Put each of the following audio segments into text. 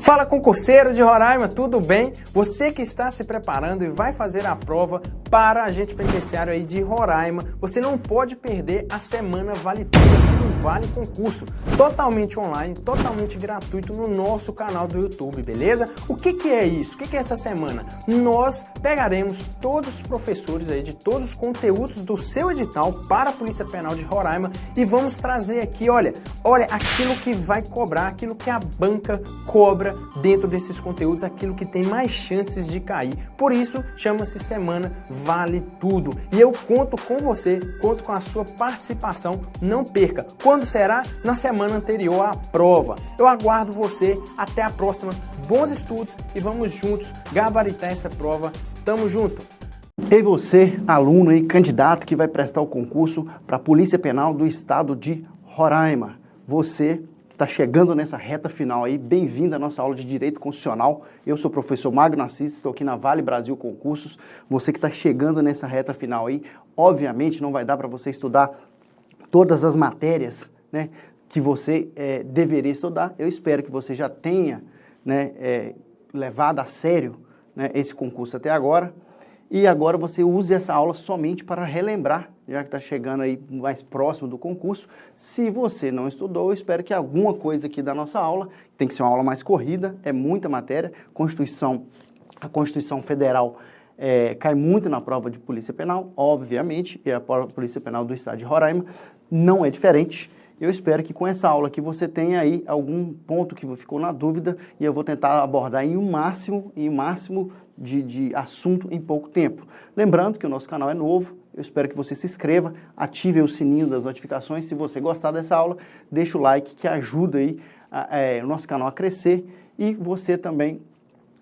Fala, concurseiro de Roraima, tudo bem? Você que está se preparando e vai fazer a prova para agente penitenciário aí de Roraima, você não pode perder a semana Vale Tudo aqui do Vale Concurso, totalmente online, totalmente gratuito no nosso canal do YouTube, beleza? O que é isso? O que é essa semana? Nós pegaremos todos os professores aí de todos os conteúdos do seu edital para a Polícia Penal de Roraima e vamos trazer aqui, olha aquilo que vai cobrar, aquilo que a banca cobra dentro desses conteúdos, aquilo que tem mais chances de cair. Por isso, chama-se Semana Vale Tudo. E eu conto com você, conto com a sua participação. Não perca. Quando será? Na semana anterior à prova. Eu aguardo você. Até a próxima. Bons estudos e vamos juntos gabaritar essa prova. Tamo junto! E você, aluno e candidato que vai prestar o concurso para a Polícia Penal do Estado de Roraima. Você que está chegando nessa reta final aí, bem-vindo à nossa aula de Direito Constitucional. Eu sou o professor Magno Assis, estou aqui na Vale Brasil Concursos. Você que está chegando nessa reta final aí, obviamente não vai dar para você estudar todas as matérias, né, que você deveria estudar. Eu espero que você já tenha, né, levado a sério, né, esse concurso até agora. E agora você use essa aula somente para relembrar, já que está chegando aí mais próximo do concurso. Se você não estudou, eu espero que alguma coisa aqui da nossa aula, tem que ser uma aula mais corrida, é muita matéria, a Constituição Federal cai muito na prova de Polícia Penal, obviamente, e a Polícia Penal do Estado de Roraima não é diferente. Eu espero que com essa aula aqui você tenha aí algum ponto que ficou na dúvida e eu vou tentar abordar em um máximo de assunto em pouco tempo. Lembrando que o nosso canal é novo, eu espero que você se inscreva, ative o sininho das notificações. Se você gostar dessa aula, deixa o like que ajuda aí o nosso canal a crescer e você também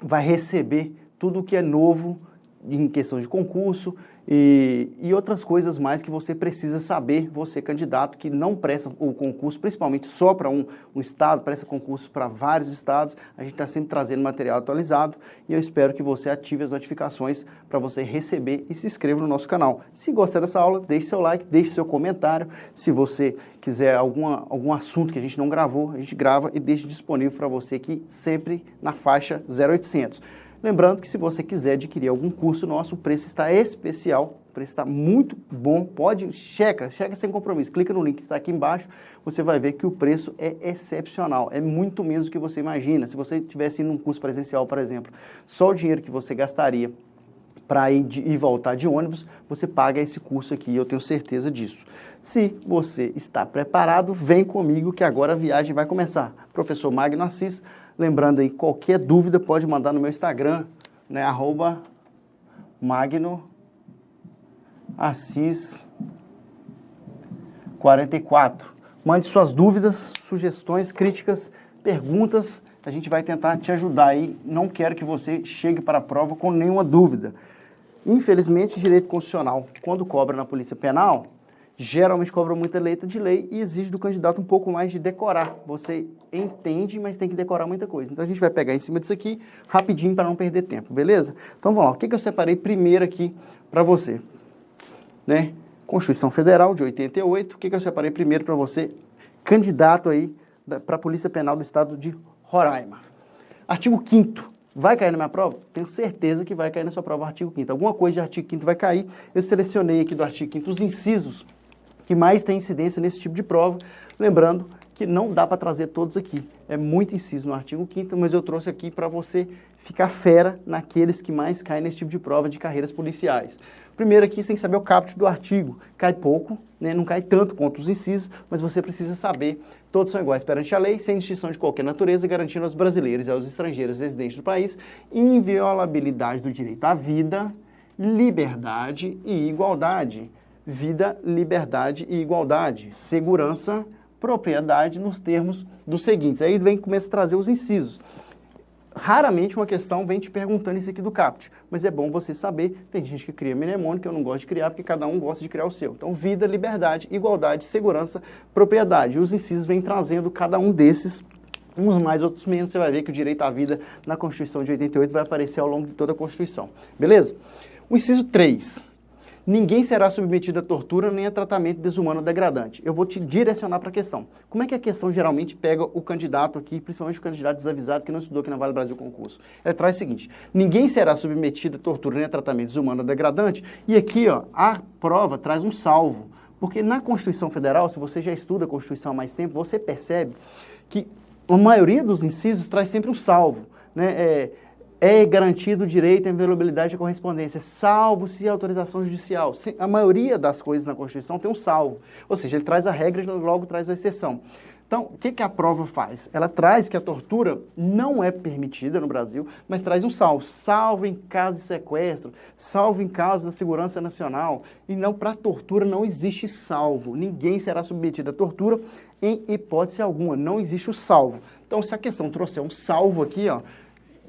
vai receber tudo o que é novo em questão de concurso e outras coisas mais que você precisa saber, você candidato que não presta o concurso, principalmente só para um estado, presta concurso para vários estados, a gente está sempre trazendo material atualizado e eu espero que você ative as notificações para você receber e se inscreva no nosso canal. Se gostar dessa aula, deixe seu like, deixe seu comentário, se você quiser algum assunto que a gente não gravou, a gente grava e deixa disponível para você aqui sempre na faixa 0800. Lembrando que se você quiser adquirir algum curso nosso, o preço está especial, o preço está muito bom, checa sem compromisso, clica no link que está aqui embaixo, você vai ver que o preço é excepcional, é muito menos do que você imagina. Se você tivesse indo num curso presencial, por exemplo, só o dinheiro que você gastaria para ir e voltar de ônibus, você paga esse curso aqui, eu tenho certeza disso. Se você está preparado, vem comigo que agora a viagem vai começar. Professor Magno Assis, lembrando aí, qualquer dúvida pode mandar no meu Instagram, né, @MagnoAssis44. Mande suas dúvidas, sugestões, críticas, perguntas, a gente vai tentar te ajudar aí. Não quero que você chegue para a prova com nenhuma dúvida. Infelizmente, direito constitucional, quando cobra na Polícia Penal, geralmente cobra muita letra de lei e exige do candidato um pouco mais de decorar. Você entende, mas tem que decorar muita coisa. Então a gente vai pegar em cima disso aqui rapidinho para não perder tempo, beleza? Então vamos lá, o que eu separei primeiro aqui para você? Né? Constituição Federal de 88, o que eu separei primeiro para você, candidato aí para a Polícia Penal do Estado de Roraima? Artigo 5º. Vai cair na minha prova? Tenho certeza que vai cair na sua prova o artigo 5º. Alguma coisa de artigo 5º vai cair. Eu selecionei aqui do artigo 5º os incisos que mais tem incidência nesse tipo de prova. Lembrando que não dá para trazer todos aqui. É muito inciso no artigo 5º, mas eu trouxe aqui para você ficar fera naqueles que mais caem nesse tipo de prova de carreiras policiais. Primeiro aqui, você tem que saber o caput do artigo. Cai pouco, né? Não cai tanto quanto os incisos, mas você precisa saber. Todos são iguais perante a lei, sem distinção de qualquer natureza, garantindo aos brasileiros e aos estrangeiros residentes do país inviolabilidade do direito à vida, liberdade e igualdade. Vida, liberdade e igualdade. Segurança, propriedade nos termos dos seguintes. Aí começa a trazer os incisos. Raramente uma questão vem te perguntando isso aqui do caput, mas é bom você saber, tem gente que cria mnemônico, eu não gosto de criar, porque cada um gosta de criar o seu. Então, vida, liberdade, igualdade, segurança, propriedade. E os incisos vêm trazendo cada um desses, uns mais, outros menos. Você vai ver que o direito à vida na Constituição de 88 vai aparecer ao longo de toda a Constituição. Beleza? O inciso 3. Ninguém será submetido a tortura nem a tratamento desumano ou degradante. Eu vou te direcionar para a questão. Como é que a questão geralmente pega o candidato aqui, principalmente o candidato desavisado que não estudou aqui na Vale Brasil Concurso? Ela traz o seguinte: ninguém será submetido a tortura nem a tratamento desumano ou degradante. E aqui, ó, a prova traz um salvo. Porque na Constituição Federal, se você já estuda a Constituição há mais tempo, você percebe que a maioria dos incisos traz sempre um salvo, né? É garantido o direito à inviolabilidade da correspondência, salvo se a autorização judicial. A maioria das coisas na Constituição tem um salvo, ou seja, ele traz a regra e logo traz a exceção. Então, o que a prova faz? Ela traz que a tortura não é permitida no Brasil, mas traz um salvo. Salvo em caso de sequestro, salvo em caso da segurança nacional. E não, para tortura não existe salvo. Ninguém será submetido à tortura em hipótese alguma. Não existe o salvo. Então, se a questão trouxer um salvo aqui, ó,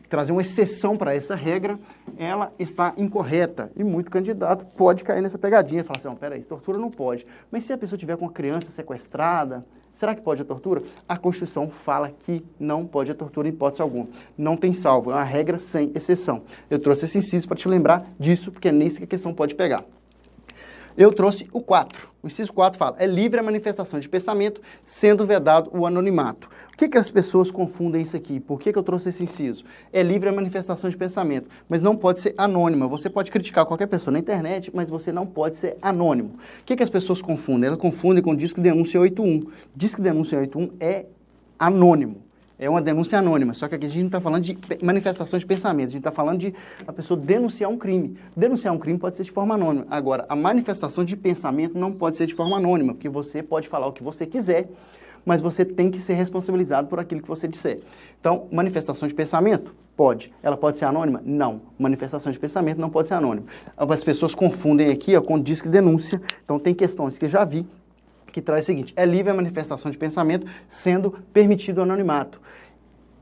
trazer uma exceção para essa regra, ela está incorreta. E muito candidato pode cair nessa pegadinha e falar assim, peraí, tortura não pode. Mas se a pessoa tiver com uma criança sequestrada, será que pode a tortura? A Constituição fala que não pode a tortura em hipótese alguma. Não tem salvo, é uma regra sem exceção. Eu trouxe esse inciso para te lembrar disso, porque é nisso que a questão pode pegar. Eu trouxe o 4. O inciso 4 fala, é livre a manifestação de pensamento, sendo vedado o anonimato. O que as pessoas confundem isso aqui? Por que eu trouxe esse inciso? É livre a manifestação de pensamento, mas não pode ser anônima. Você pode criticar qualquer pessoa na internet, mas você não pode ser anônimo. O que as pessoas confundem? Elas confundem com Disque Denúncia 81. Disque Denúncia 81 é anônimo. É uma denúncia anônima, só que aqui a gente não está falando de manifestação de pensamento, a gente está falando de a pessoa denunciar um crime. Denunciar um crime pode ser de forma anônima. Agora, a manifestação de pensamento não pode ser de forma anônima, porque você pode falar o que você quiser, mas você tem que ser responsabilizado por aquilo que você disser. Então, manifestação de pensamento? Pode. Ela pode ser anônima? Não. Manifestação de pensamento não pode ser anônima. As pessoas confundem aqui com Disque Denúncia, então tem questões que eu já vi, que traz o seguinte, é livre a manifestação de pensamento, sendo permitido o anonimato.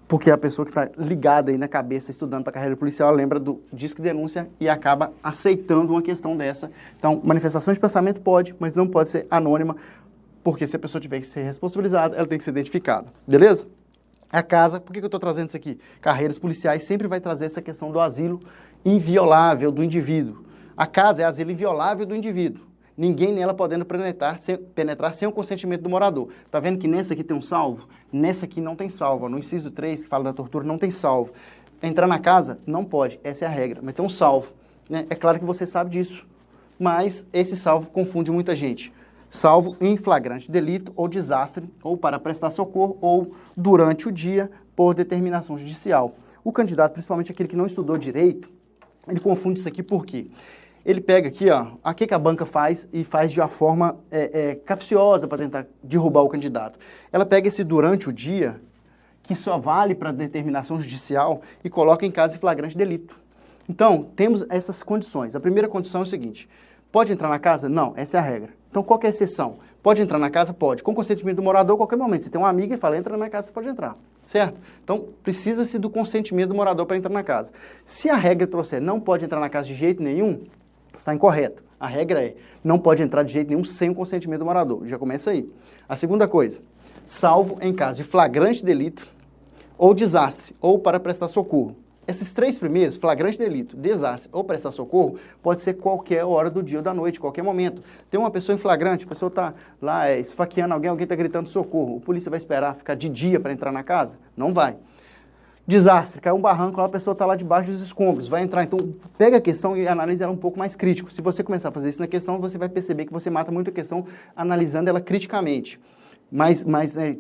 Porque a pessoa que está ligada aí na cabeça, estudando para a carreira policial, ela lembra do Disque Denúncia e acaba aceitando uma questão dessa. Então, manifestação de pensamento pode, mas não pode ser anônima, porque se a pessoa tiver que ser responsabilizada, ela tem que ser identificada. Beleza? A casa, por que eu estou trazendo isso aqui? Carreiras policiais sempre vai trazer essa questão do asilo inviolável do indivíduo. A casa é asilo inviolável do indivíduo. Ninguém nela podendo penetrar sem o consentimento do morador. Tá vendo que nessa aqui tem um salvo? Nessa aqui não tem salvo. No inciso 3, que fala da tortura, não tem salvo. Entrar na casa? Não pode. Essa é a regra. Mas tem um salvo. Né? É claro que você sabe disso. Mas esse salvo confunde muita gente. Salvo em flagrante delito ou desastre, ou para prestar socorro, ou durante o dia, por determinação judicial. O candidato, principalmente aquele que não estudou direito, ele confunde isso aqui por quê? Ele pega aqui, ó, o que a banca faz e faz de uma forma capciosa para tentar derrubar o candidato. Ela pega esse durante o dia, que só vale para determinação judicial, e coloca em caso de flagrante delito. Então, temos essas condições. A primeira condição é o seguinte, pode entrar na casa? Não, essa é a regra. Então, qual que é a exceção? Pode entrar na casa? Pode. Com consentimento do morador, a qualquer momento. Você tem uma amiga e fala, entra na minha casa, você pode entrar. Certo? Então, precisa-se do consentimento do morador para entrar na casa. Se a regra trouxer não pode entrar na casa de jeito nenhum, está incorreto. A regra é, não pode entrar de jeito nenhum sem o consentimento do morador. Já começa aí. A segunda coisa, salvo em caso de flagrante delito ou desastre, ou para prestar socorro. Esses três primeiros, flagrante delito, desastre ou prestar socorro, pode ser qualquer hora do dia ou da noite, qualquer momento. Tem uma pessoa em flagrante, a pessoa está lá esfaqueando alguém está gritando socorro. O polícia vai esperar ficar de dia para entrar na casa? Não vai. Desastre, caiu um barranco, a pessoa está lá debaixo dos escombros, vai entrar. Então, pega a questão e analisa ela um pouco mais crítico. Se você começar a fazer isso na questão, você vai perceber que você mata muito a questão analisando ela criticamente. Mas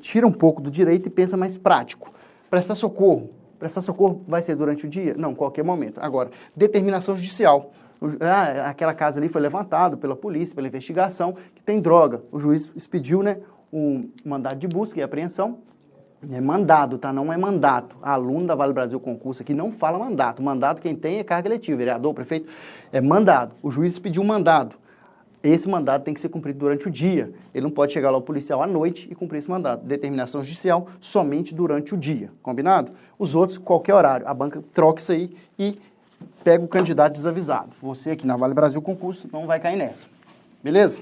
tira um pouco do direito e pensa mais prático. Prestar socorro. Prestar socorro vai ser durante o dia? Não, qualquer momento. Agora, determinação judicial. Aquela casa ali foi levantada pela polícia, pela investigação, que tem droga. O juiz expediu, né, um mandado de busca e apreensão. É mandado, tá? Não é mandato. A aluno da Vale Brasil Concurso aqui não fala mandato. Mandato quem tem é carga eletiva, vereador, prefeito. É mandado. O juiz pediu um mandado. Esse mandado tem que ser cumprido durante o dia. Ele não pode chegar lá o policial à noite e cumprir esse mandado. Determinação judicial somente durante o dia. Combinado? Os outros, qualquer horário. A banca troca isso aí e pega o candidato desavisado. Você aqui na Vale Brasil Concurso não vai cair nessa. Beleza?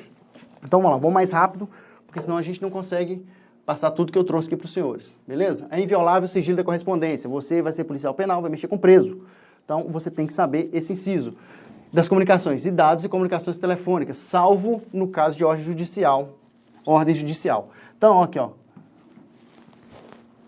Então vamos lá, vamos mais rápido, porque senão a gente não consegue passar tudo que eu trouxe aqui para os senhores, beleza? É inviolável o sigilo da correspondência. Você vai ser policial penal, vai mexer com preso. Então, você tem que saber esse inciso. das comunicações de dados e comunicações telefônicas, salvo no caso de ordem judicial. Então, aqui, ó.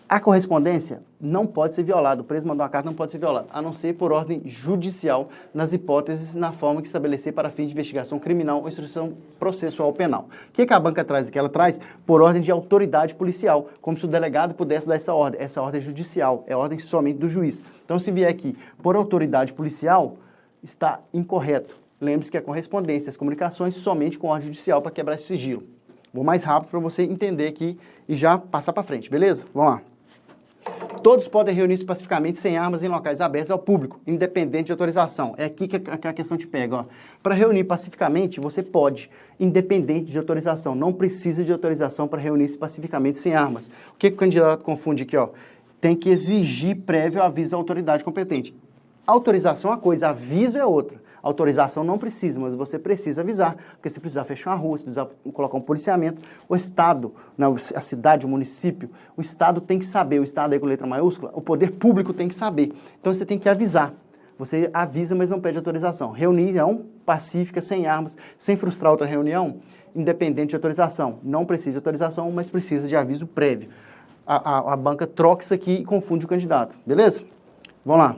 A correspondência não pode ser violada, o preso mandou uma carta, não pode ser violada, a não ser por ordem judicial, nas hipóteses, na forma que estabelecer para fins de investigação criminal ou instrução processual penal. O que a banca traz aqui? Ela traz por ordem de autoridade policial, como se o delegado pudesse dar essa ordem. Essa ordem é judicial, é ordem somente do juiz. Então, se vier aqui por autoridade policial, está incorreto. Lembre-se que a correspondência, as comunicações, somente com ordem judicial para quebrar esse sigilo. Vou mais rápido para você entender aqui e já passar para frente, beleza? Vamos lá. Todos podem reunir-se pacificamente sem armas em locais abertos ao público, independente de autorização. É aqui que a questão te pega. Para reunir pacificamente, você pode, independente de autorização. Não precisa de autorização para reunir-se pacificamente sem armas. O que o candidato confunde aqui? Ó? Tem que exigir prévio aviso da autoridade competente. Autorização é uma coisa, aviso é outra. Autorização não precisa, mas você precisa avisar, porque se precisar fechar uma rua, se precisar colocar um policiamento, o Estado, a cidade, o município, o Estado tem que saber, o Estado aí com letra maiúscula, o poder público tem que saber. Então você tem que avisar. Você avisa, mas não pede autorização. Reunião pacífica, sem armas, sem frustrar outra reunião, independente de autorização. Não precisa de autorização, mas precisa de aviso prévio. A banca troca isso aqui e confunde o candidato, beleza? Vamos lá.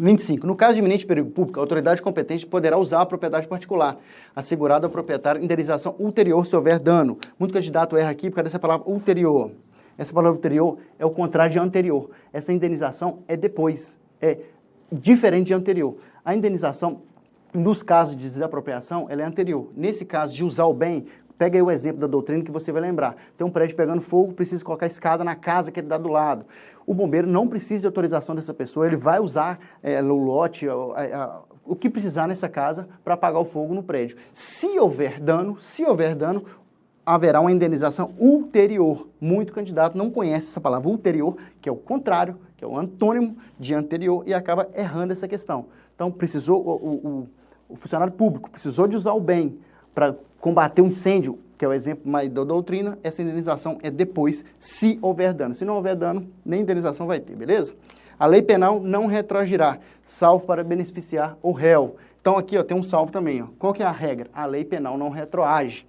25. No caso de iminente perigo público, a autoridade competente poderá usar a propriedade particular, assegurada ao proprietário indenização ulterior se houver dano. Muito candidato erra aqui por causa dessa palavra ulterior. Essa palavra ulterior é o contrário de anterior. Essa indenização é depois, é diferente de anterior. A indenização, nos casos de desapropriação, ela é anterior. Nesse caso de usar o bem, pega aí o exemplo da doutrina que você vai lembrar. Tem um prédio pegando fogo, precisa colocar escada na casa que ele dá do lado. O bombeiro não precisa de autorização dessa pessoa, ele vai usar o lote, o que precisar nessa casa para apagar o fogo no prédio. Se houver dano, haverá uma indenização ulterior. Muito candidato não conhece essa palavra ulterior, que é o contrário, que é o antônimo de anterior, e acaba errando essa questão. Então, precisou, o funcionário público precisou de usar o bem para combater um incêndio, que é o exemplo mais da doutrina, essa indenização é depois, se houver dano. Se não houver dano, nem indenização vai ter, beleza? A lei penal não retroagirá, salvo para beneficiar o réu. Então aqui ó, tem um salvo também. Ó. Qual que é a regra? A lei penal não retroage,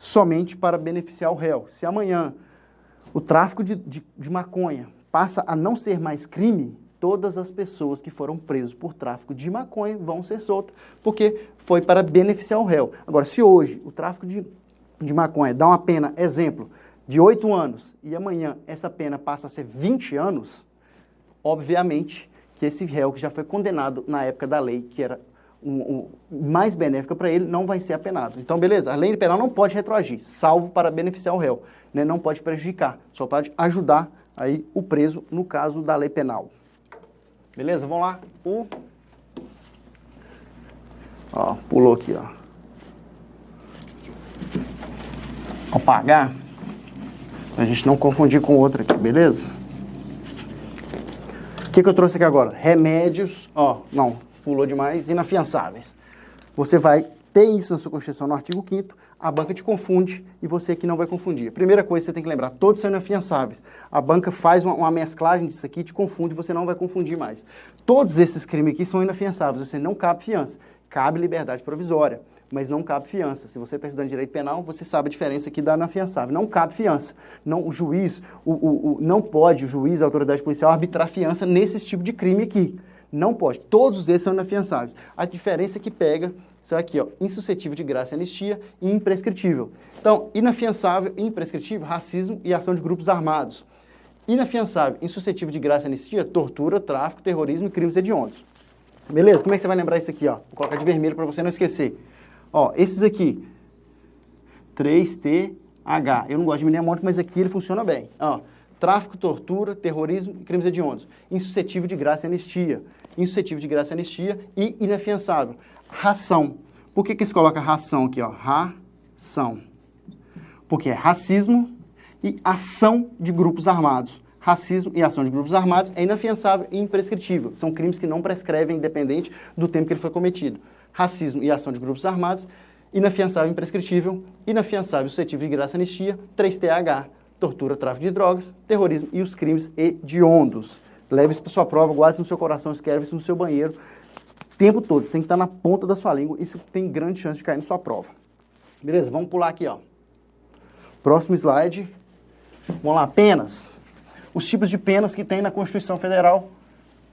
somente para beneficiar o réu. Se amanhã o tráfico de maconha passa a não ser mais crime, todas as pessoas que foram presas por tráfico de maconha vão ser soltas, porque foi para beneficiar o réu. Agora, se hoje o tráfico de maconha dá uma pena, exemplo, de 8 anos, e amanhã essa pena passa a ser 20 anos, obviamente que esse réu que já foi condenado na época da lei, que era mais benéfica para ele, não vai ser apenado. Então, beleza, a lei penal não pode retroagir, salvo para beneficiar o réu, né? Não pode prejudicar, só pode ajudar aí o preso no caso da lei penal. Beleza? Vamos lá. Ó, pulou aqui, ó. Apagar. A gente não confundir com outra aqui, beleza? O que eu trouxe aqui agora? Remédios, ó, não, pulou demais, inafiançáveis. Você vai ter isso na sua Constituição no artigo 5º, a banca te confunde e você aqui não vai confundir. A primeira coisa que você tem que lembrar, todos são inafiançáveis. A banca faz uma mesclagem disso aqui, te confunde, você não vai confundir mais. Todos esses crimes aqui são inafiançáveis, você não cabe fiança. Cabe liberdade provisória, mas não cabe fiança. Se você está estudando direito penal, você sabe a diferença aqui da inafiançável. Não cabe fiança. Não, o juiz, não pode o juiz, a autoridade policial, arbitrar fiança nesse tipo de crime aqui. Não pode. Todos esses são inafiançáveis. A diferença que pega são aqui, ó, insuscetível de graça e anistia e imprescritível. Então, inafiançável e imprescritível, racismo e ação de grupos armados. Inafiançável, insuscetível de graça e anistia, tortura, tráfico, terrorismo e crimes hediondos. Beleza? Como é que você vai lembrar isso aqui, ó? Vou colocar de vermelho para você não esquecer. Ó, esses aqui, 3TH. Eu não gosto de mnemônico, mas aqui ele funciona bem. Ó, tráfico, tortura, terrorismo e crimes hediondos. Insuscetível de graça e anistia. Insuscetível de graça e anistia e inafiançável. Ração. Por que se coloca ração aqui, ó? Ração. Porque é racismo e ação de grupos armados. Racismo e ação de grupos armados é inafiançável e imprescritível. São crimes que não prescrevem independente do tempo que ele foi cometido. Racismo e ação de grupos armados, inafiançável e imprescritível, inafiançável, suscetível de graça e anistia, 3TH, tortura, tráfico de drogas, terrorismo e os crimes hediondos. Leve isso para sua prova, guarde isso no seu coração, escreve isso no seu banheiro. tempo todo. Você tem que estar na ponta da sua língua. Isso tem grande chance de cair na sua prova. Beleza? Vamos pular aqui, ó. Próximo slide. Vamos lá, penas. Os tipos de penas que tem na Constituição Federal.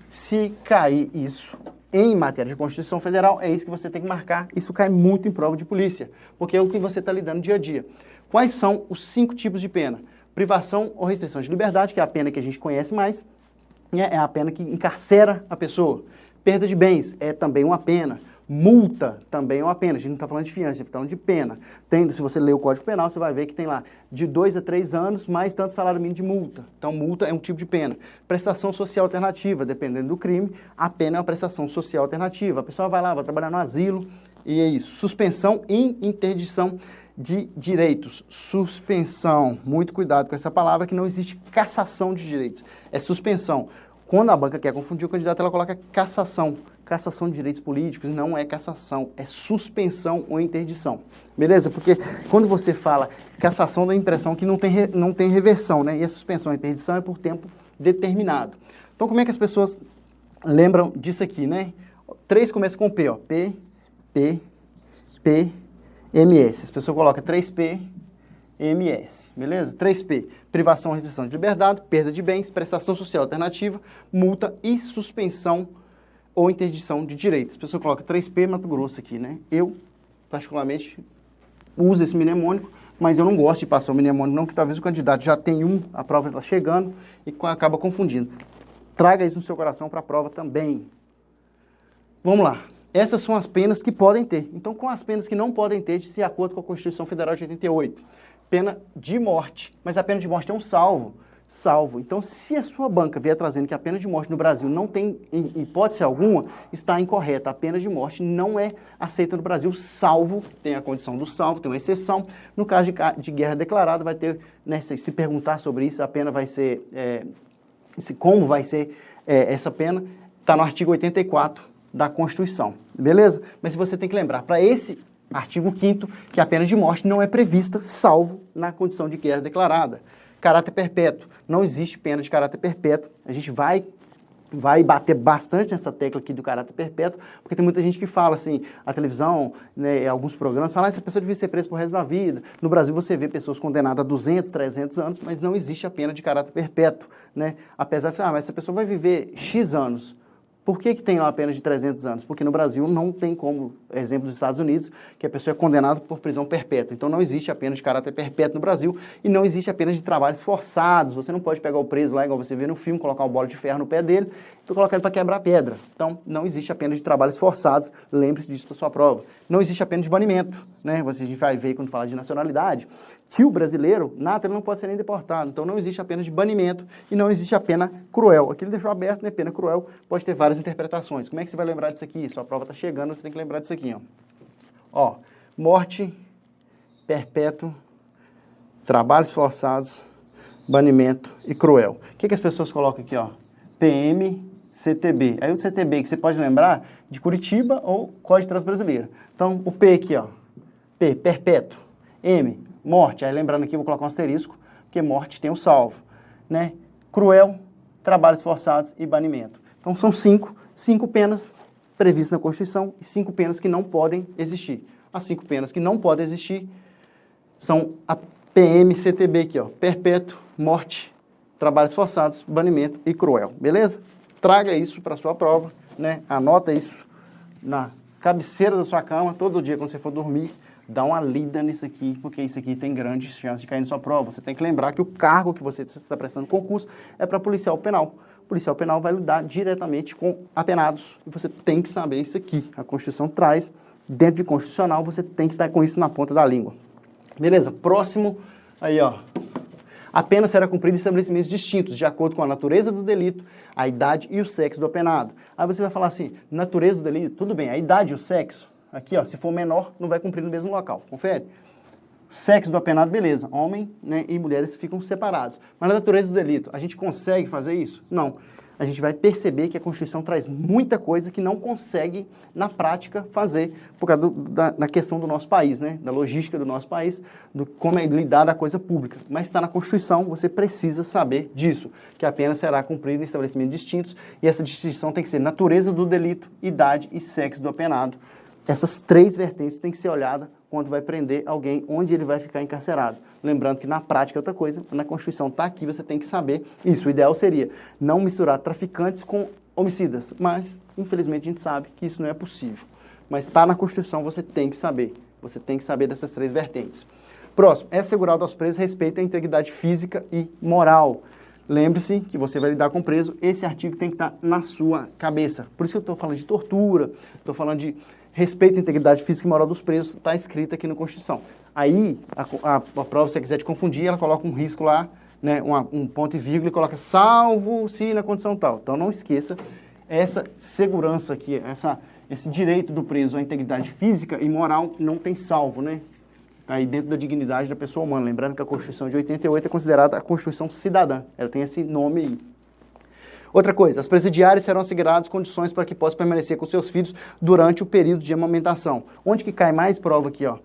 Se cair isso em matéria de Constituição Federal, é isso que você tem que marcar. Isso cai muito em prova de polícia, porque é o que você está lidando dia a dia. Quais são os 5 tipos de pena? Privação ou restrição de liberdade, que é a pena que a gente conhece mais, é a pena que encarcera a pessoa. Perda de bens é também uma pena. Multa também é uma pena. A gente não está falando de fiança, a gente está falando de pena. Se você ler o Código Penal, você vai ver que tem lá de 2 a 3 anos, mais tanto salário mínimo de multa. Então, multa é um tipo de pena. Prestação social alternativa, dependendo do crime, a pena é uma prestação social alternativa. A pessoa vai lá, vai trabalhar no asilo, e é isso. Suspensão e interdição de direitos. Suspensão. Muito cuidado com essa palavra, que não existe cassação de direitos. É suspensão. Quando a banca quer confundir o candidato, ela coloca cassação. Cassação de direitos políticos não é cassação, é suspensão ou interdição. Beleza? Porque quando você fala cassação, dá a impressão que não tem reversão, né? E a suspensão e interdição é por tempo determinado. Então, como é que as pessoas lembram disso aqui, né? 3 começa com P, ó. P, M, S. As pessoas colocam 3P, MS, beleza? 3P, privação ou restrição de liberdade, perda de bens, prestação social alternativa, multa e suspensão ou interdição de direitos. As pessoas colocam 3P Mato Grosso aqui, né? Eu, particularmente, uso esse mnemônico, mas eu não gosto de passar o mnemônico não, que talvez o candidato já tenha a prova está chegando e acaba confundindo. Traga isso no seu coração para a prova também. Vamos lá. Essas são as penas que podem ter. Então, com as penas que não podem ter, de acordo com a Constituição Federal de 88. Pena de morte. Mas a pena de morte é um salvo. Então, se a sua banca vier trazendo que a pena de morte no Brasil não tem hipótese alguma, está incorreta. A pena de morte não é aceita no Brasil, salvo, tem a condição do salvo, tem uma exceção. No caso de guerra declarada, vai ter, né, se perguntar sobre isso, a pena vai ser, como vai ser essa pena, está no artigo 84 da Constituição, beleza? Mas você tem que lembrar, para esse artigo 5º, que a pena de morte não é prevista, salvo na condição de guerra declarada. Caráter perpétuo. Não existe pena de caráter perpétuo. A gente vai bater bastante nessa tecla aqui do caráter perpétuo, porque tem muita gente que fala assim, a televisão, né, alguns programas, falam que essa pessoa devia ser presa pro resto da vida. No Brasil você vê pessoas condenadas a 200, 300 anos, mas não existe a pena de caráter perpétuo, né? Apesar de falar, mas essa pessoa vai viver X anos. Por que tem lá a pena de 300 anos? Porque no Brasil não tem como, exemplo dos Estados Unidos, que a pessoa é condenada por prisão perpétua. Então não existe a pena de caráter perpétuo no Brasil e não existe a pena de trabalhos forçados. Você não pode pegar o preso lá, igual você vê no filme, colocar uma bola de ferro no pé dele e colocar ele para quebrar pedra. Então não existe a pena de trabalhos forçados. Lembre-se disso para sua prova. Não existe a pena de banimento, né? A gente vai ver quando fala de nacionalidade, que o brasileiro, ele não pode ser nem deportado. Então não existe a pena de banimento e não existe a pena cruel. Aqui ele deixou aberto, né? Pena cruel pode ter várias interpretações. Como é que você vai lembrar disso aqui? Sua prova está chegando, você tem que lembrar disso aqui, ó. Morte, perpétuo, trabalhos forçados, banimento e cruel. O que as pessoas colocam aqui, ó? PM, CTB. Aí o CTB, que você pode lembrar de Curitiba ou Código de Trânsito Brasileiro. Então, o P aqui, ó. P, perpétuo. M, morte. Aí lembrando aqui, vou colocar um asterisco, porque morte tem o salvo, né? Cruel, trabalhos forçados e banimento. Então, são 5 penas previstas na Constituição e 5 penas que não podem existir. As 5 penas que não podem existir são a PMCTB aqui, ó. Perpétuo, morte, trabalhos forçados, banimento e cruel. Beleza? Traga isso para a sua prova, né? Anota isso na cabeceira da sua cama, todo dia quando você for dormir. Dá uma lida nisso aqui, porque isso aqui tem grandes chances de cair na sua prova. Você tem que lembrar que o cargo que você está prestando concurso é para policial penal. O policial penal vai lidar diretamente com apenados. E você tem que saber isso aqui. A Constituição traz, dentro de constitucional, você tem que estar com isso na ponta da língua. Beleza? Próximo, aí ó. A pena será cumprida em estabelecimentos distintos, de acordo com a natureza do delito, a idade e o sexo do apenado. Aí você vai falar assim, natureza do delito, tudo bem, a idade e o sexo, aqui ó, se for menor, não vai cumprir no mesmo local, confere? Sexo do apenado, beleza, homem, né, e mulheres ficam separados. Mas na natureza do delito, a gente consegue fazer isso? Não. a gente vai perceber que a Constituição traz muita coisa que não consegue, na prática, fazer, por causa da questão do nosso país, né? Da logística do nosso país, do como é lidar da coisa pública. Mas está na Constituição, você precisa saber disso, que a pena será cumprida em estabelecimentos distintos, e essa distinção tem que ser natureza do delito, idade e sexo do apenado. Essas 3 vertentes têm que ser olhadas quando vai prender alguém, onde ele vai ficar encarcerado. Lembrando que na prática é outra coisa, na Constituição está aqui, você tem que saber isso. O ideal seria não misturar traficantes com homicidas, mas infelizmente a gente sabe que isso não é possível. Mas está na Constituição, você tem que saber. Você tem que saber dessas 3 vertentes. Próximo, é assegurado aos presos respeito à integridade física e moral. Lembre-se que você vai lidar com o preso, esse artigo tem que estar na sua cabeça. Por isso que eu estou falando de tortura, estou falando de respeito à integridade física e moral dos presos, está escrito aqui na Constituição. Aí, a prova, se você quiser te confundir, ela coloca um risco lá, né, um ponto e vírgula, e coloca salvo se na condição tal. Então, não esqueça essa segurança aqui, esse direito do preso à integridade física e moral não tem salvo, né? Está aí dentro da dignidade da pessoa humana. Lembrando que a Constituição de 88 é considerada a Constituição cidadã. Ela tem esse nome aí. Outra coisa, as presidiárias serão asseguradas condições para que possam permanecer com seus filhos durante o período de amamentação. Onde que cai mais prova aqui, ó?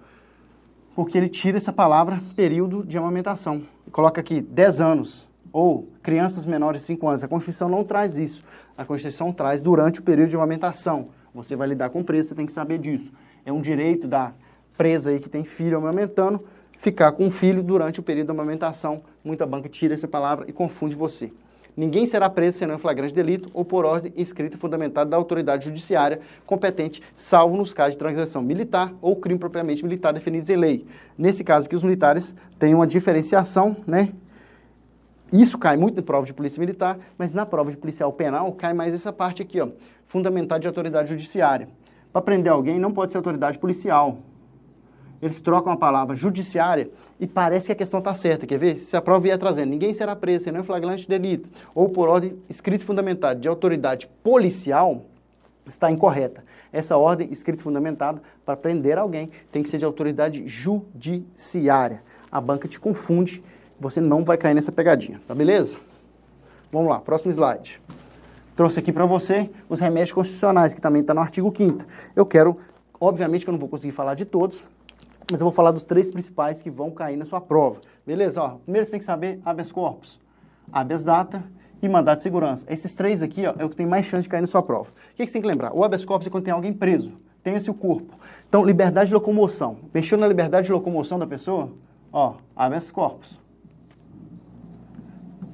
Porque ele tira essa palavra período de amamentação. Coloca aqui 10 anos ou crianças menores de 5 anos. A Constituição não traz isso. A Constituição traz durante o período de amamentação. Você vai lidar com preso, você tem que saber disso. É um direito da presa aí que tem filho amamentando, ficar com o filho durante o período de amamentação. Muita banca tira essa palavra e confunde você. Ninguém será preso senão em flagrante delito ou por ordem escrita e fundamentada da autoridade judiciária competente, salvo nos casos de transação militar ou crime propriamente militar definidos em lei. Nesse caso aqui, os militares têm uma diferenciação, né? Isso cai muito na prova de polícia militar, mas na prova de policial penal cai mais essa parte aqui, ó, fundamentada de autoridade judiciária. Para prender alguém não pode ser autoridade policial. Eles trocam a palavra judiciária e parece que a questão está certa. Quer ver? Se a prova vier trazendo, ninguém será preso, senão em flagrante delito, ou por ordem escrita e fundamentada de autoridade policial, está incorreta. Essa ordem escrita e fundamentada para prender alguém tem que ser de autoridade judiciária. A banca te confunde, você não vai cair nessa pegadinha, tá beleza? Vamos lá, próximo slide. Trouxe aqui para você os remédios constitucionais, que também está no artigo 5º. Eu quero, obviamente que eu não vou conseguir falar de todos, mas eu vou falar dos 3 principais que vão cair na sua prova. Beleza? Ó, primeiro você tem que saber habeas corpus, habeas data e mandado de segurança. Esses 3 aqui, ó, é o que tem mais chance de cair na sua prova. O que você tem que lembrar? O habeas corpus é quando tem alguém preso, tem esse o corpo. Então, liberdade de locomoção. Mexeu na liberdade de locomoção da pessoa? Ó, habeas corpus.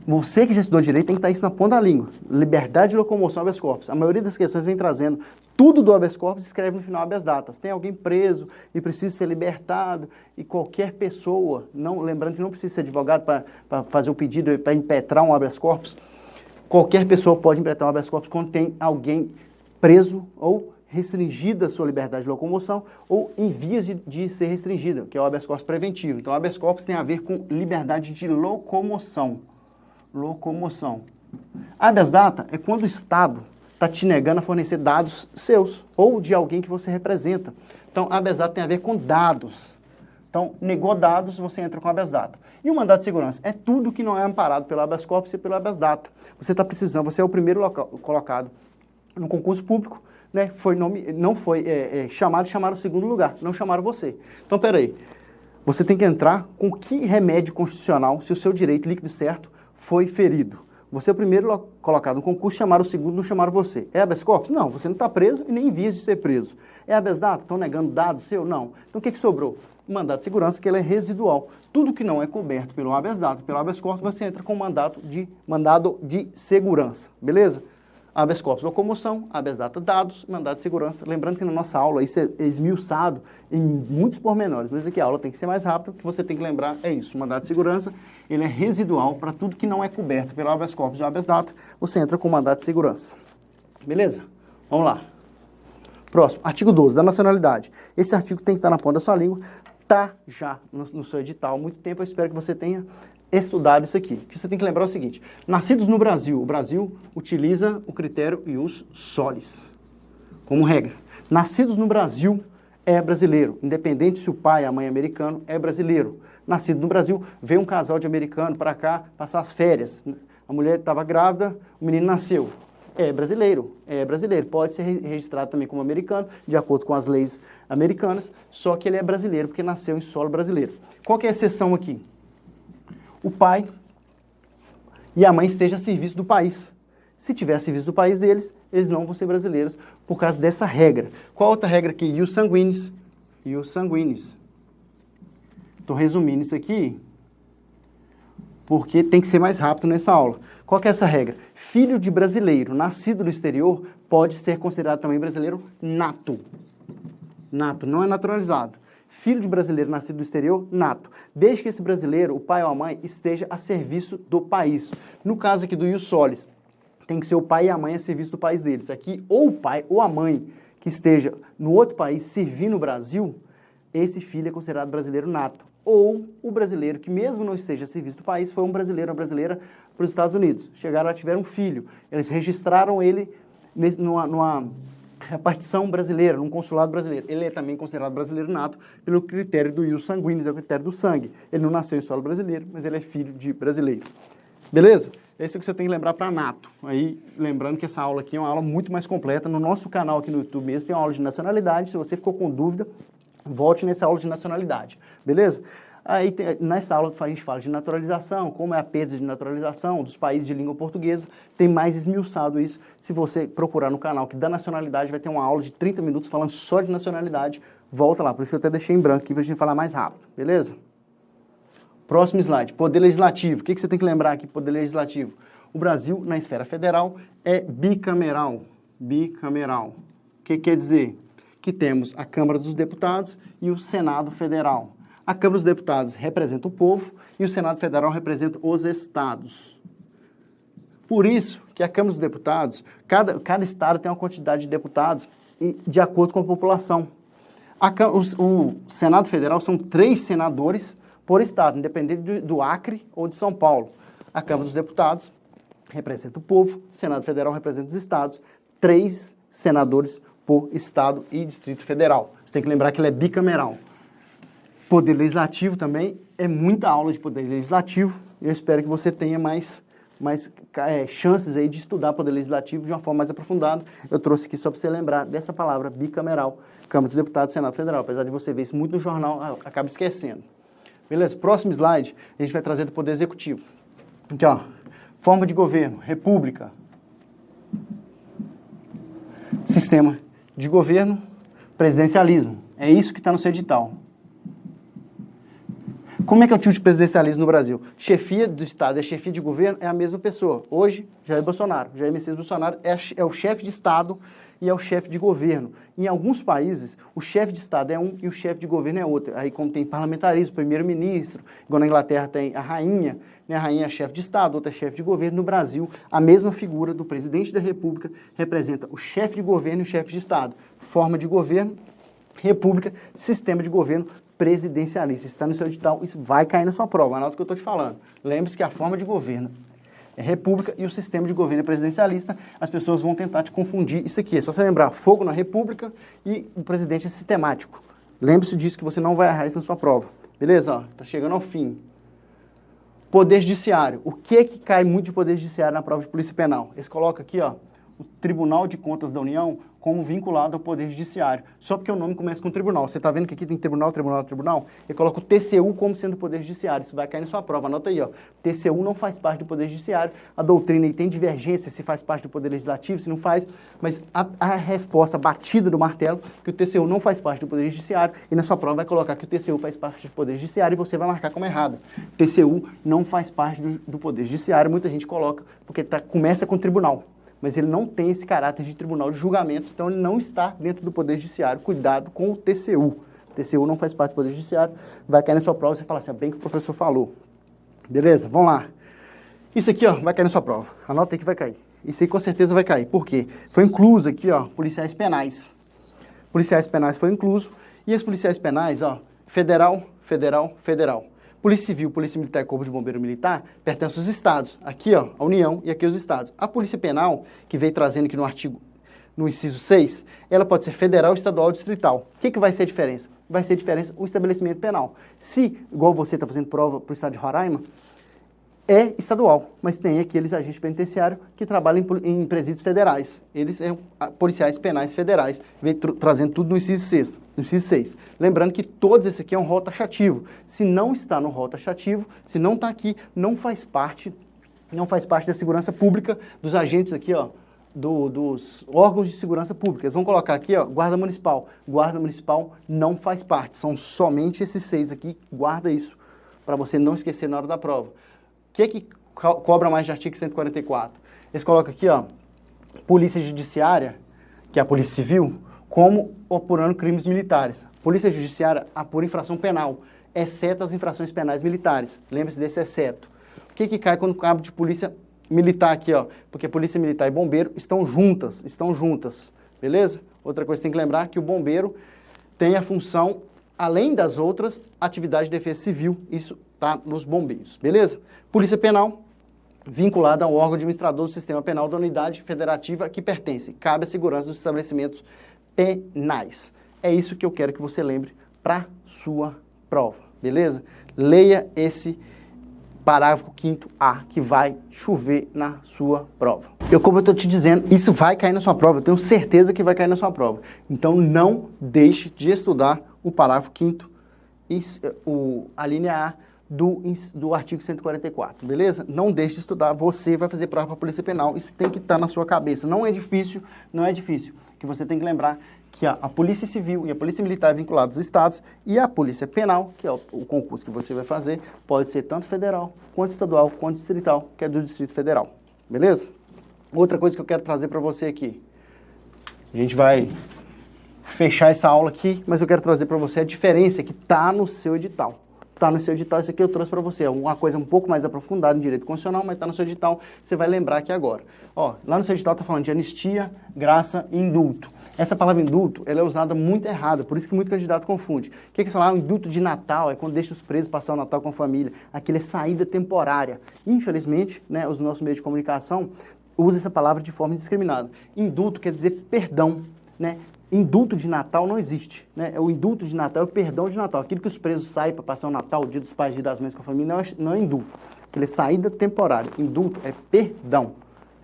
Você que já estudou direito tem que estar isso na ponta da língua. Liberdade de locomoção, habeas corpus. A maioria das questões vem trazendo tudo do habeas corpus e escreve no final habeas datas. Tem alguém preso e precisa ser libertado e qualquer pessoa, não, lembrando que não precisa ser advogado para fazer o pedido, para impetrar um habeas corpus, qualquer pessoa pode impetrar um habeas corpus quando tem alguém preso ou restringida a sua liberdade de locomoção ou em vias de ser restringida, que é o habeas corpus preventivo. Então, o habeas corpus tem a ver com liberdade de locomoção. Habeas data é quando o Estado está te negando a fornecer dados seus ou de alguém que você representa. Então, habeas data tem a ver com dados. Então, negou dados, você entra com habeas data. E o mandado de segurança é tudo que não é amparado pelo habeas corpus e pelo habeas data. Você está precisando, você é o primeiro colocado no concurso público, né? Não foi chamado, chamaram o segundo lugar, não chamaram você. Então, peraí, você tem que entrar com que remédio constitucional, se o seu direito líquido certo foi ferido. Você é o primeiro colocado no concurso, chamaram o segundo, não chamaram você. É habeas corpus? Não, você não está preso e nem em vias de ser preso. É habeas data? Estão negando dados seu? Não. Então o que sobrou? O mandado de segurança, que ele é residual. Tudo que não é coberto pelo habeas data, pelo habeas corpus, você entra com mandado de segurança. Beleza? Habeas corpus, locomoção, habeas data, dados, mandado de segurança. Lembrando que na nossa aula isso é esmiuçado em muitos pormenores, mas aqui a aula tem que ser mais rápida, o que você tem que lembrar é isso, o mandado de segurança, ele é residual para tudo que não é coberto pelo habeas corpus e habeas data, você entra com mandado de segurança. Beleza? Vamos lá. Próximo, artigo 12, da nacionalidade. Esse artigo tem que estar na ponta da sua língua, tá já no seu edital há muito tempo, eu espero que você tenha estudado isso aqui. O que você tem que lembrar é o seguinte, nascidos no Brasil, o Brasil utiliza o critério ius solis como regra. Nascidos no Brasil é brasileiro, independente se o pai e a mãe é americano, é brasileiro. Nascido no Brasil, vem um casal de americano para cá passar as férias. A mulher estava grávida, o menino nasceu. É brasileiro, pode ser registrado também como americano, de acordo com as leis americanas, só que ele é brasileiro porque nasceu em solo brasileiro. Qual que é a exceção aqui? O pai e a mãe estejam a serviço do país. Se tiver a serviço do país deles, eles não vão ser brasileiros por causa dessa regra. Qual outra regra aqui? Ius sanguinis. Ius sanguinis. Estou resumindo isso aqui porque tem que ser mais rápido nessa aula. Qual que é essa regra? Filho de brasileiro nascido no exterior pode ser considerado também brasileiro nato. Nato, não é naturalizado. Filho de brasileiro nascido no exterior, nato. Desde que esse brasileiro, o pai ou a mãe, esteja a serviço do país. No caso aqui do ius solis, tem que ser o pai e a mãe a serviço do país deles. Aqui, ou o pai ou a mãe que esteja no outro país servindo o Brasil, esse filho é considerado brasileiro nato. Ou o brasileiro que mesmo não esteja a serviço do país, foi um brasileiro ou uma brasileira para os Estados Unidos. Chegaram lá, tiveram um filho. Eles registraram ele numa repartição brasileira, num consulado brasileiro. Ele é também considerado brasileiro nato pelo critério do ius sanguinis, é o critério do sangue. Ele não nasceu em solo brasileiro, mas ele é filho de brasileiro. Beleza? Esse é o que você tem que lembrar para nato. Aí, lembrando que essa aula aqui é uma aula muito mais completa. No nosso canal aqui no YouTube mesmo tem uma aula de nacionalidade. Se você ficou com dúvida, volte nessa aula de nacionalidade. Beleza? Aí, nessa aula a gente fala de naturalização, como é a perda de naturalização dos países de língua portuguesa. Tem mais esmiuçado isso. Se você procurar no canal que da nacionalidade, vai ter uma aula de 30 minutos falando só de nacionalidade. Volta lá, por isso eu até deixei em branco aqui para a gente falar mais rápido. Beleza? Próximo slide, poder legislativo. O que você tem que lembrar aqui, poder legislativo? O Brasil, na esfera federal, é bicameral. Bicameral. O que quer dizer? Que temos a Câmara dos Deputados e o Senado Federal. A Câmara dos Deputados representa o povo e o Senado Federal representa os estados. Por isso que a Câmara dos Deputados, cada estado tem uma quantidade de deputados de acordo com a população. O Senado Federal são 3 senadores por estado, independente do Acre ou de São Paulo. A Câmara dos Deputados representa o povo, o Senado Federal representa os estados, 3 senadores por estado e Distrito Federal. Você tem que lembrar que ele é bicameral. Poder Legislativo também, é muita aula de Poder Legislativo. Eu espero que você tenha mais chances aí de estudar Poder Legislativo de uma forma mais aprofundada. Eu trouxe aqui só para você lembrar dessa palavra, bicameral, Câmara dos Deputados e Senado Federal. Apesar de você ver isso muito no jornal, acaba esquecendo. Beleza? Próximo slide, a gente vai trazer do Poder Executivo. Aqui, ó. Forma de governo, república. Sistema de governo, presidencialismo. É isso que está no seu edital. Como é que é o tipo de presidencialismo no Brasil? Chefia do Estado e a chefia de governo é a mesma pessoa. Hoje, Jair Bolsonaro. Jair Messias Bolsonaro é o chefe de Estado e é o chefe de governo. Em alguns países, o chefe de Estado é um e o chefe de governo é outro. Aí, como tem parlamentarismo, primeiro-ministro, igual na Inglaterra tem a rainha, né? A rainha é chefe de Estado, outra é chefe de governo. No Brasil, a mesma figura do presidente da República representa o chefe de governo e o chefe de Estado. Forma de governo, república, sistema de governo presidencialista. Está no seu edital, isso vai cair na sua prova. Anota o que eu estou te falando. Lembre-se que a forma de governo é república e o sistema de governo é presidencialista. As pessoas vão tentar te confundir isso aqui. É só você lembrar, fogo na república e o presidente é sistemático. Lembre-se disso que você não vai errar isso na sua prova. Beleza? Está chegando ao fim. Poder judiciário. O que é que cai muito de poder judiciário na prova de polícia penal? Eles colocam aqui, ó, o Tribunal de Contas da União como vinculado ao Poder Judiciário. Só porque o nome começa com tribunal. Você está vendo que aqui tem tribunal, tribunal, tribunal? Ele coloca o TCU como sendo o Poder Judiciário. Isso vai cair na sua prova. Anota aí, ó. TCU não faz parte do Poder Judiciário. A doutrina aí tem divergência se faz parte do Poder Legislativo, se não faz. Mas a resposta batida do martelo que o TCU não faz parte do Poder Judiciário e na sua prova vai colocar que o TCU faz parte do Poder Judiciário e você vai marcar como errada. TCU não faz parte do Poder Judiciário. Muita gente coloca porque começa com tribunal. Mas ele não tem esse caráter de tribunal de julgamento, então ele não está dentro do Poder Judiciário. Cuidado com o TCU. O TCU não faz parte do Poder Judiciário, vai cair na sua prova e você fala assim, bem que o professor falou. Beleza? Vamos lá. Isso aqui, ó, vai cair na sua prova. Anota aí que vai cair. Isso aí com certeza vai cair. Por quê? Foi incluso aqui, ó, policiais penais. Policiais penais foi incluso. E os policiais penais, ó, federal, federal, federal. Polícia Civil, Polícia Militar e Corpo de Bombeiro Militar pertencem aos estados. Aqui, ó, a União e aqui os estados. A Polícia Penal, que veio trazendo aqui no inciso 6, ela pode ser federal, estadual ou distrital. O que vai ser a diferença? Vai ser a diferença o estabelecimento penal. Se, igual você está fazendo prova para o estado de Roraima, é estadual, mas tem aqueles agentes penitenciários que trabalham em presídios federais. Eles são policiais penais federais, vem trazendo tudo no inciso 6. Lembrando que todos esses aqui é um rol taxativo. Se não está no rol taxativo, se não está aqui, não faz parte da segurança pública dos agentes aqui, ó, dos órgãos de segurança pública. Eles vão colocar aqui, ó, guarda municipal. Guarda municipal não faz parte, são somente esses 6 aqui, guarda isso, para você não esquecer na hora da prova. O que cobra mais de artigo 144? Eles colocam aqui, ó, polícia judiciária, que é a polícia civil, como apurando crimes militares. Polícia judiciária apura infração penal, exceto as infrações penais militares. Lembre-se desse exceto. O que cai quando cabo de polícia militar aqui, ó? Porque polícia militar e bombeiro estão juntas, beleza? Outra coisa que tem que lembrar é que o bombeiro tem a função, além das outras, atividade de defesa civil, isso está nos bombeiros, beleza? Polícia penal, vinculada ao órgão administrador do sistema penal da unidade federativa que pertence. Cabe à segurança dos estabelecimentos penais. É isso que eu quero que você lembre para sua prova, beleza? Leia esse parágrafo 5º-A, que vai chover na sua prova. Como eu estou te dizendo, isso vai cair na sua prova, eu tenho certeza que vai cair na sua prova. Então, não deixe de estudar o parágrafo 5º, a linha A do artigo 144, beleza? Não deixe de estudar, você vai fazer prova para a Polícia Penal, isso tem que estar na sua cabeça. Não é difícil, que você tem que lembrar que a Polícia Civil e a Polícia Militar vinculados aos estados e a Polícia Penal, que é o concurso que você vai fazer, pode ser tanto federal, quanto estadual, quanto distrital, que é do Distrito Federal, beleza? Outra coisa que eu quero trazer para você aqui, a gente vai fechar essa aula aqui, mas eu quero trazer para você a diferença que está no seu edital. Está no seu edital, isso aqui eu trouxe para você, é uma coisa um pouco mais aprofundada em direito constitucional, mas está no seu edital, você vai lembrar aqui agora. Ó, lá no seu edital está falando de anistia, graça e indulto. Essa palavra indulto, ela é usada muito errada, por isso que muito candidato confunde. O que é que falar? O indulto de Natal é quando deixa os presos passar o Natal com a família. Aquilo é saída temporária. Infelizmente, né, os nossos meios de comunicação usam essa palavra de forma indiscriminada. Indulto quer dizer perdão, né? Indulto de Natal não existe, né? O indulto de Natal é o perdão de Natal. Aquilo que os presos saem para passar o Natal, o dia dos pais, o dia das mães com a família, não é indulto. Aquilo é saída temporária. Indulto é perdão.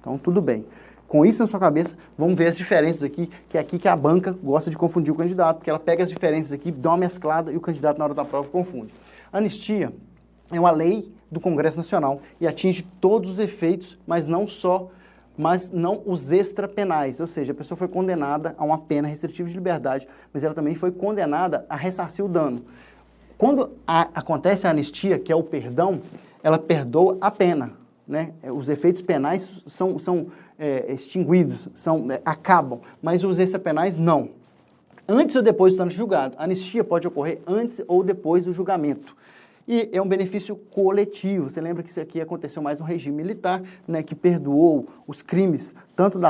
Então, tudo bem. Com isso na sua cabeça, vamos ver as diferenças aqui, que é aqui que a banca gosta de confundir o candidato, porque ela pega as diferenças aqui, dá uma mesclada e o candidato na hora da prova confunde. Anistia é uma lei do Congresso Nacional e atinge todos os efeitos, mas não os extrapenais, ou seja, a pessoa foi condenada a uma pena restritiva de liberdade, mas ela também foi condenada a ressarcir o dano. Quando acontece a anistia, que é o perdão, ela perdoa a pena, né? Os efeitos penais são extinguidos, acabam, mas os extrapenais não. Antes ou depois do estar julgado, a anistia pode ocorrer antes ou depois do julgamento. E é um benefício coletivo. Você lembra que isso aqui aconteceu mais no regime militar, né, que perdoou os crimes, tanto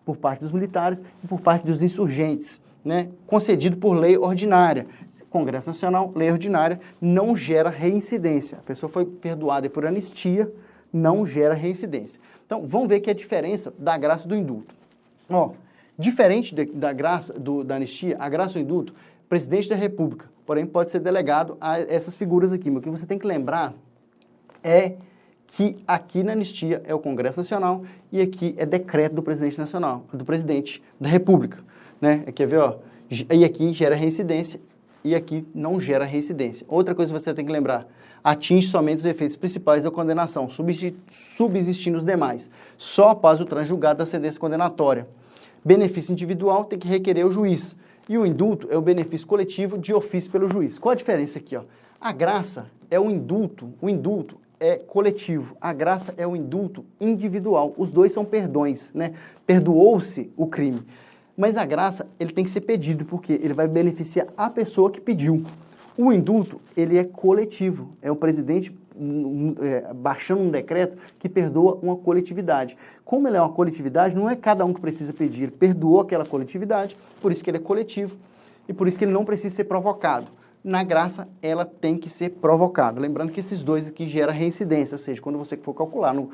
por parte dos militares e por parte dos insurgentes, né, concedido por lei ordinária. Congresso Nacional, lei ordinária, não gera reincidência. A pessoa foi perdoada por anistia, não gera reincidência. Então, vamos ver que é a diferença da graça e do indulto. Ó, diferente da graça, da anistia, a graça e o indulto, presidente da República, porém pode ser delegado a essas figuras aqui. Mas o que você tem que lembrar é que aqui na anistia é o Congresso Nacional e aqui é decreto do presidente nacional, do presidente da República, né? Quer ver, ó? E aqui gera reincidência e aqui não gera reincidência. Outra coisa que você tem que lembrar, atinge somente os efeitos principais da condenação, subsistindo os demais, só após o trânsito julgado da sentença condenatória. Benefício individual tem que requerer o juiz. E o indulto é o benefício coletivo de ofício pelo juiz. Qual a diferença aqui, ó? A graça é o indulto é coletivo. A graça é o indulto individual. Os dois são perdões, né? Perdoou-se o crime. Mas a graça, ele tem que ser pedido, porque ele vai beneficiar a pessoa que pediu. O indulto, ele é coletivo. É o presidente baixando um decreto que perdoa uma coletividade. Como ele é uma coletividade, não é cada um que precisa pedir. Ele perdoou aquela coletividade, por isso que ele é coletivo e por isso que ele não precisa ser provocado. Na graça, ela tem que ser provocada. Lembrando que esses dois aqui geram reincidência, ou seja, quando você for calcular no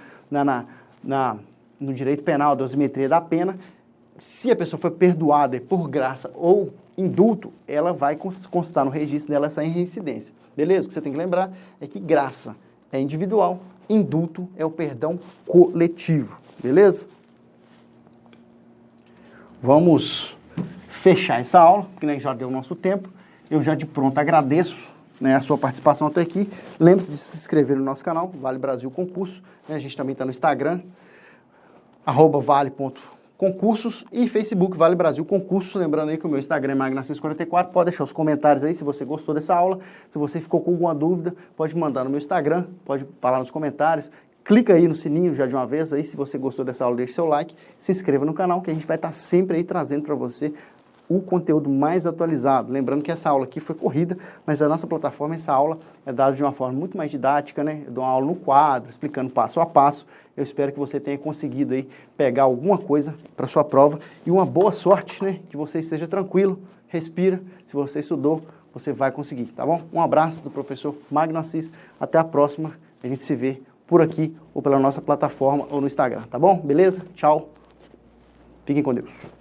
direito penal, a dosimetria da pena, se a pessoa foi perdoada por graça ou indulto, ela vai constar no registro dela essa reincidência. Beleza? O que você tem que lembrar é que graça é individual, indulto é o perdão coletivo, beleza? Vamos fechar essa aula, porque né, já deu o nosso tempo. Eu já de pronto agradeço, né, a sua participação até aqui. Lembre-se de se inscrever no nosso canal, Vale Brasil Concurso. Né, a gente também está no Instagram, @vale.concursos e Facebook Vale Brasil Concurso. Lembrando aí que o meu Instagram é Magna644. Pode deixar os comentários aí se você gostou dessa aula. Se você ficou com alguma dúvida, pode mandar no meu Instagram, pode falar nos comentários. Clica aí no sininho já de uma vez aí, se você gostou dessa aula, deixe seu like, se inscreva no canal que a gente vai estar sempre aí trazendo para você o conteúdo mais atualizado. Lembrando que essa aula aqui foi corrida, mas a nossa plataforma, essa aula é dada de uma forma muito mais didática, né? Eu dou uma aula no quadro, explicando passo a passo. Eu espero que você tenha conseguido aí pegar alguma coisa para sua prova e uma boa sorte, né? Que você esteja tranquilo, respira. Se você estudou, você vai conseguir, tá bom? Um abraço do professor Magno Assis. Até a próxima. A gente se vê por aqui ou pela nossa plataforma ou no Instagram, tá bom? Beleza? Tchau. Fiquem com Deus.